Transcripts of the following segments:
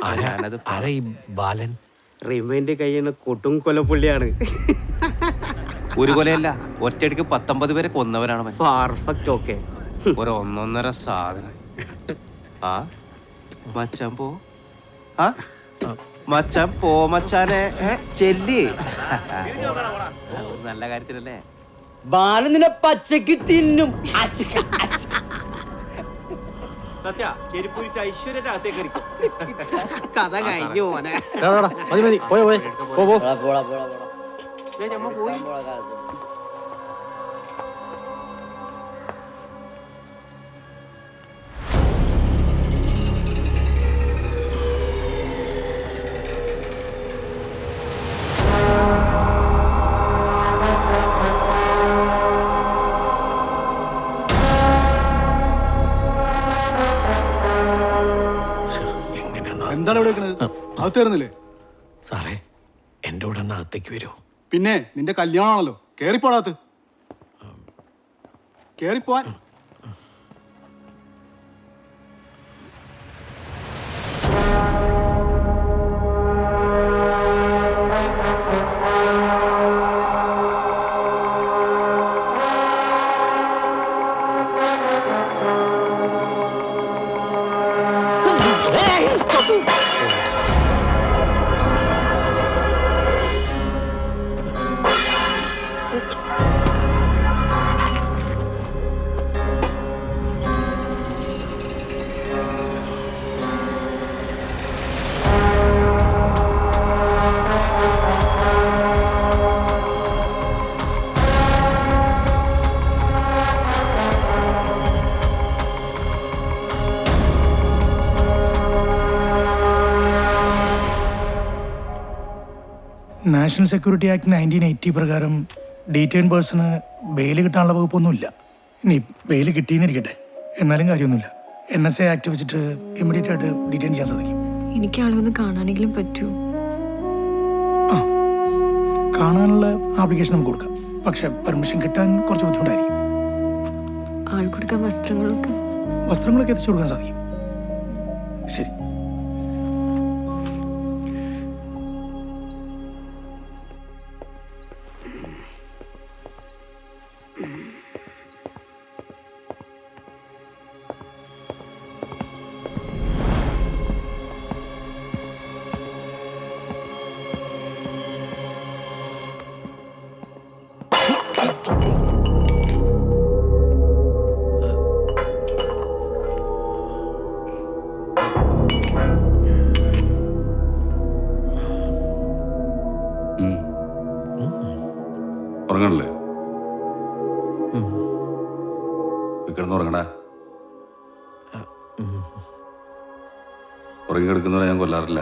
ആരാ ഈ ബാലൻ? റിമൈൻഡ് കഴിയുന്ന കൊട്ടും കൊലപ്പുള്ളിയാണ്. ഒരു കൊലയല്ല, ഒറ്റയടിക്ക് 19 പേരെ കൊന്നവരാണ്. പെർഫെക്റ്റ്. ഓക്കെ, ഒരു ഒന്നൊന്നര സാധനം. ആ മച്ചാൻ പോ, ആ മച്ചാൻ പോ, മച്ചാനെ ചെല്ലി. നല്ല കാര്യത്തിലല്ലേ? ബാലനിനെ പച്ചക്ക് തിന്നും. സത്യ ചെരുപ്പൂരിട്ട് ഐശ്വര്യന്റെ അകത്തേക്ക് കഥ കഴിഞ്ഞു മോനെ. മതി പോയോ പോയി പോയി. എന്താണ് ഇവിടെ അകത്തേറുന്നില്ലേ? സാറേ, എന്റെ കൂടെ ഒന്ന് അകത്തേക്ക് വരുമോ? പിന്നെ നിന്റെ കല്യാണമാണല്ലോ, കേറിപ്പോടാത്ത്. കേറിപ്പോവാൻ. നാഷണൽ സെക്യൂരിറ്റി ആക്ട് 1980 പ്രകാരം ഡീറ്റെയിൻ പേഴ്സണ് ബെയിൽ കിട്ടാനുള്ള വകുപ്പൊന്നുമില്ല. ഇനി ബെയിൽ കിട്ടിയെന്നിരിക്കട്ടെ, എന്നാലും കാര്യമൊന്നുമില്ല. NSA ആക്ട് വെച്ചിട്ട് ഇമ്മീഡിയറ്റ് ആയിട്ട് ഡീറ്റെയിൻ ചെയ്യാൻ സാധിക്കും. എനിക്ക് ആളൊന്ന് കാണാനെങ്കിലും പറ്റൂ? കാണാനുള്ള ആപ്ലിക്കേഷൻ നമുക്ക് കൊടുക്കാം, പക്ഷെ പെർമിഷൻ കിട്ടാൻ കുറച്ച് ബുദ്ധിമുട്ടായിരിക്കും. ആൾ കൊടുക്കാൻ വസ്ത്രങ്ങളൊക്കെ എത്തിച്ചു കൊടുക്കാൻ സാധിക്കും. ശരി. ഉറങ്ങണല്ലേ? കിടന്നുറങ്ങടാ. ഉറങ്ങി കിടക്കുന്നവരെ ഞാൻ കൊല്ലാറില്ല.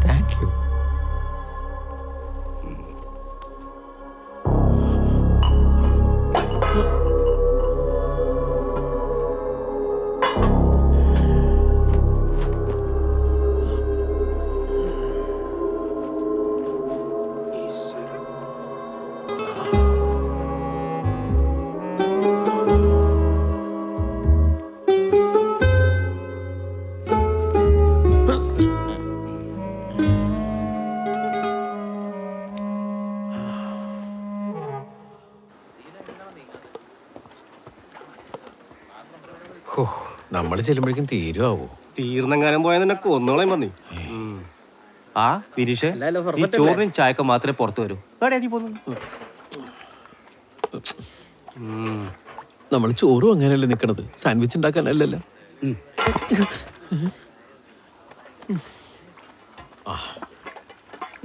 Thank you. നമ്മള് ചെല്ലുമ്പോഴേക്കും തീരുവോ? തീർന്നെങ്ങാനും പോയാൽ നിന്നെ കൊന്നോളയും വന്നി. ആ വിരീഷേ, ഈ ചോറിനും ചായക്കും മാത്രമേ പുറത്തു വരൂ. നമ്മൾ ചോറും അങ്ങനെയല്ലേ നിക്കണത്, സാൻഡ്വിച്ച് ഉണ്ടാക്കാനല്ലല്ലോ.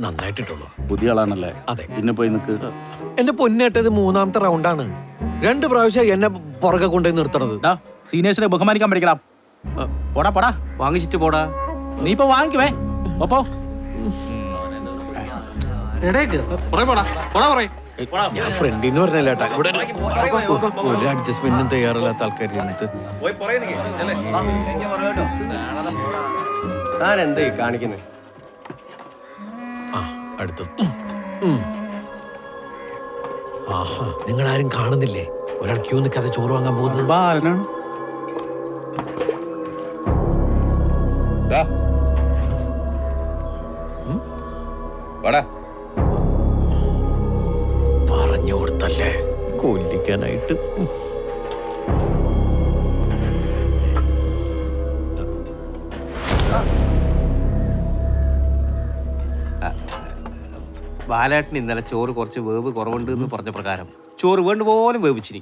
നന്നായിട്ടിട്ടുള്ളൂ. പുതിയ ആളാണല്ലേ? അതെ. പിന്നെ പോയി നിക്ക്. എന്റെ പൊന്നേട്ടത് 3ാമത്തെ റൗണ്ടാണ്. 2 പ്രാവശ്യം എന്നെ പുറകെ കൊണ്ടുപോയി നിർത്തണത്. സീനിയേഴ്സിനെ ബഹുമാനിക്കാൻ പഠിക്കണം. പോടാ പോടാ, വാങ്ങിച്ചിട്ട് പോടാ. നീ ഇപ്പൊ വാങ്ങിക്കുവേ. ഒപ്പോ ഞാൻ ഫ്രണ്ടിന്ന് പറഞ്ഞല്ലേട്ടാ, ഇവിടെ ഒരു അഡ്ജസ്റ്റ്മെന്റും തയ്യാറല്ലാത്ത ആൾക്കാർ. താൻ എന്തായി കാണിക്കുന്നത്? അടുത്ത്. ആഹാ, നിങ്ങളാരും കാണുന്നില്ലേ? ഒരാൾ ക്യൂ നിൽക്കാതെ ചോറ് വാങ്ങാൻ പോകുന്നത് ബാലനാണ്. വാടാ. പറഞ്ഞു കൊടുത്തല്ലേ കൊല്ലിക്കാനായിട്ട്. ബാലേട്ടൻ ഇന്നലെ ചോറ് കുറച്ച് വേവ് കുറവുണ്ട് എന്ന് പറഞ്ഞ പ്രകാരം ചോറ് വേണ്ട പോലും വേവിച്ചിനി.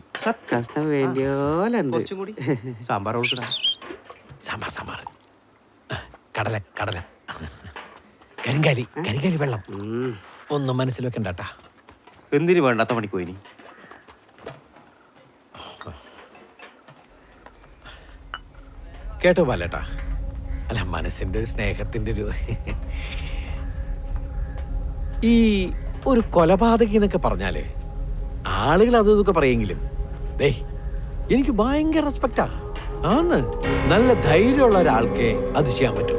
കഷ്ണം വേണ്ടിയോലുണ്ട്. കുറച്ചും കൂടി സാമ്പാർ കൊടുക്കടാ. സാമ്പാർ സാമ്പാർ. കടല കടല. കരിങ്കാലി കരിങ്കാലി വെള്ളം. ഒന്നും മനസ്സിൽ വെക്കണ്ടാട്ടാ. എന്തിനു വേണ്ടാത്ത പണിക്ക് പോയിനി? കേട്ടോ പാലേട്ടാ, അല്ല മനസ്സിന്റെ ഒരു സ്നേഹത്തിന്റെ ഒരു ഈ ഒരു കൊലപാതകി എന്നൊക്കെ പറഞ്ഞാല് ആളുകൾ അത് ഇതൊക്കെ പറയെങ്കിലും എനിക്ക് ഭയങ്കര റെസ്പെക്റ്റാ. ആന്ന് നല്ല ധൈര്യമുള്ള ഒരാൾക്കേ അത് ചെയ്യാൻ പറ്റൂ.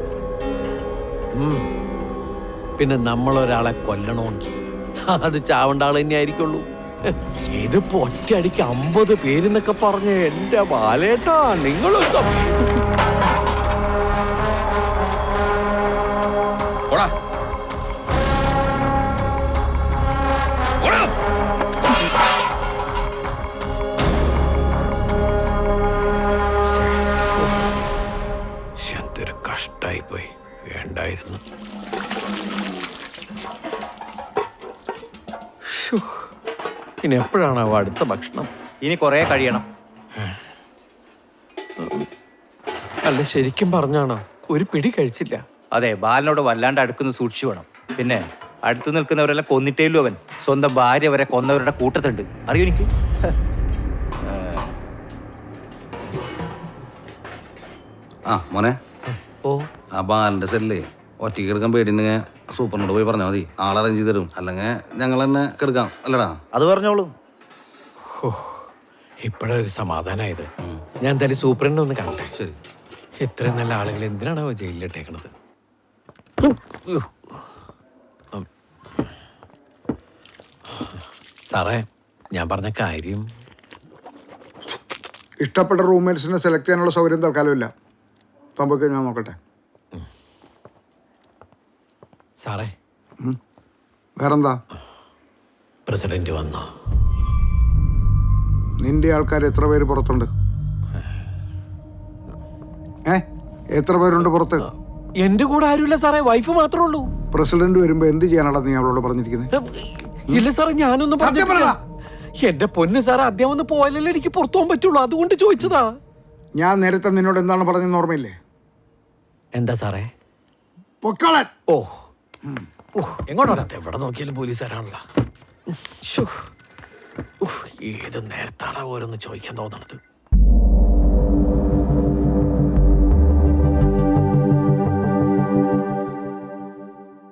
പിന്നെ നമ്മളൊരാളെ കൊല്ലണമെങ്കിൽ അത് ചാവേണ്ട ആൾ തന്നെ ആയിരിക്കുള്ളൂ. ഇതിപ്പോ ഒറ്റയടിക്ക് 50 പേരെന്നൊക്കെ പറഞ്ഞ് എന്റെ ബാലേട്ടാ നിങ്ങൾ പോടാ. എന്തൊരു കഷ്ടായി പോയി. വേണ്ടായിരുന്നു. ഇനി എപ്പോഴാണ് അടുത്ത ഭക്ഷണം? ഇനി കുറെ കഴിയണം. അല്ല ശരിക്കും പറഞ്ഞാണോ ഒരു പിടി കഴിച്ചില്ല? അതെ, ബാലനോട് വല്ലാണ്ട് അടുക്കുന്ന സൂക്ഷിച്ചു വേണം. പിന്നെ അടുത്തു നിൽക്കുന്നവരെല്ലാം കൊന്നിട്ടേലും അവൻ സ്വന്തം ഭാര്യ വരെ കൊന്നവരുടെ കൂട്ടത്തുണ്ട്. അറിയോ എനിക്ക്? ആ മോനെ, ഓ ആ ബാലന്റെ സെല്ലേ ഒറ്റയ്ക്ക് എടുക്കാൻ പേടിണ്ടെങ്കിൽ സൂപ്പറിനോട് പോയി പറഞ്ഞാൽ മതി. ആൾ അറേഞ്ച് ചെയ്ത് തരും. അല്ലെങ്കിൽ ഞങ്ങൾ തന്നെ കെടുക്കാം. അല്ലടാ? അത് പറഞ്ഞോളൂ. ഇപ്പോഴൊരു സമാധാനമായത്. ഞാൻ എന്തായാലും സൂപ്രണ്ട് ഒന്ന് കാണട്ടെ. ശരി. ഇത്രയും നല്ല ആളുകൾ എന്തിനാണോ ജയിലിലിട്ടേക്കണത്? സാറേ, ഞാൻ പറഞ്ഞ കാര്യം ഇഷ്ടപ്പെട്ട റൂംമേറ്റ്സിനെ സെലക്ട് ചെയ്യാനുള്ള സൗകര്യം തൽക്കാലമില്ല. സംഭവിക്കാൻ ഞാൻ നോക്കട്ടെ. സാറേ, വേറെന്താ? പ്രസിഡന്റ് വന്നോ? നിന്റെ ആൾക്കാർ എത്ര പേര് പുറത്തുണ്ട്? എത്ര പേരുണ്ട് പുറത്ത്? എന്റെ കൂടെ ആരുമില്ല സാറേ, വൈഫ് മാത്രമേ ഉള്ളൂ. പ്രസിഡന്റ് വരുമ്പോ എന്ത് ചെയ്യാനാടാ നീ അവളോട് പറഞ്ഞിരിക്കുന്നത്? ഇല്ല സാറേ, ഞാനൊന്നും പറഞ്ഞിട്ടില്ല. എന്റെ പൊന്ന് സാറേ, അദ്ദേഹം ഒന്ന് പോയാലല്ലേ എനിക്ക് പുറത്തു പോകാൻ പറ്റുള്ളൂ. അതുകൊണ്ട് ചോദിച്ചതാ. ഞാൻ നേരത്തെ നിന്നോട് എന്താണ് പറഞ്ഞെന്ന് ഓർമ്മയില്ലേ? എന്താ സാറേ? പൊക്കളൻ. ഓ എങ്ങോട്ടാ? എവിടെ നോക്കിയാലും പോലീസുകാരാണല്ലോ. ഏത് നേരത്താണ് ഓരോന്ന് ചോദിക്കാൻ തോന്നണത്?